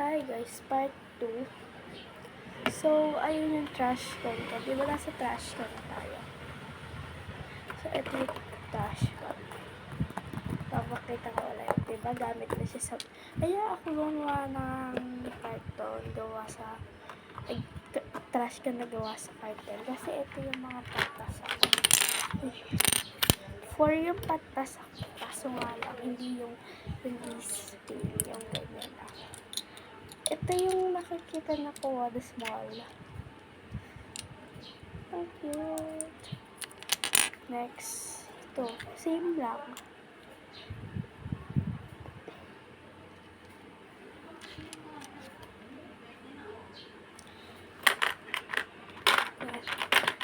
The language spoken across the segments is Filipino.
Hi guys, part 2. So, ayun yung trash can ko. Diba nasa trash can tayo? So, ito yung trash can. Papakita ko ulit. Diba gamit na siya sa... Kaya ako gumawa ng carton gawa sa... trash can na gawa sa carton. Kasi ito yung mga patas ako. For yung patas ako. Kaso nga lang, hindi yung spin. Yung ganyan lang. Ito yung nakikita na ko, the small. Ang cute. Next, ito. Same lang.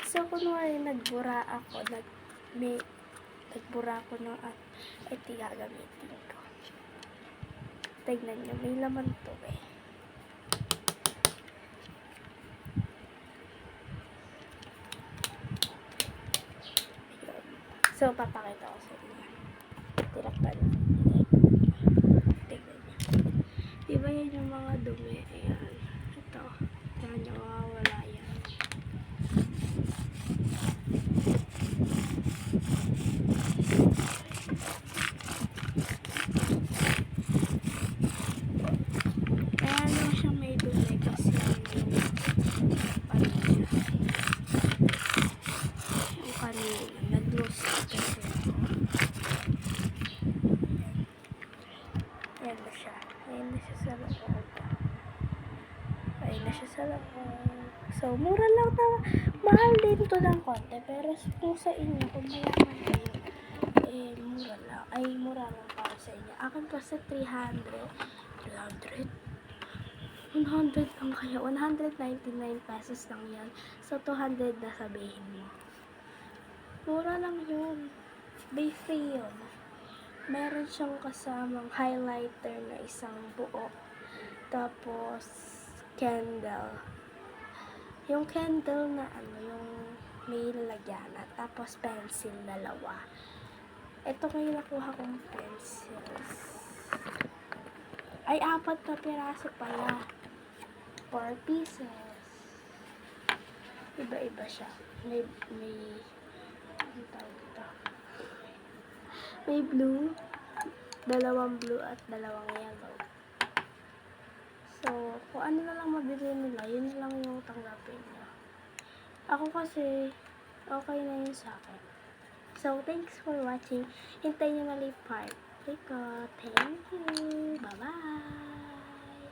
So, kunwari nagbura ako, nagbura ako ng ito gagamitin ko. Tignan nyo, may laman to eh. So, papakita ko sa inyo. Tirakpan. Tignan nyo. Diba yan yung mga dumi? Ayan. Ito. Tignan nyo, wala yan. Kaya lang siya may dumi kasi yung kanina nag-loose kasi ayan na siya sa loob. Ayan na siya sa loob. So, mura lang na, mahal din to ng konti, pero kung sa inyo, kung mayaman kayo, eh, mura lang para sa inyo. Akin kasi 100 lang kaya, 199 pesos lang yan. So, 200 na sabihin mo. Mura lang yun. Bay free yun. Meron siyang kasamang highlighter na isang buo. Tapos, candle. Yung candle na yung may lalagyan. Tapos, pencil dalawa. Ito ngayon nakuha kong pencils. Ay, 4 na piraso pala. 4 pieces. Iba-iba siya. May blue, dalawang blue at dalawang yellow. So, kung ano na lang mabili nila, yun lang yung tanggapin nila. Ako kasi, okay na yun sa akin. So, thanks for watching. Hintayin nyo na part 3 ko. Thank you. Bye-bye.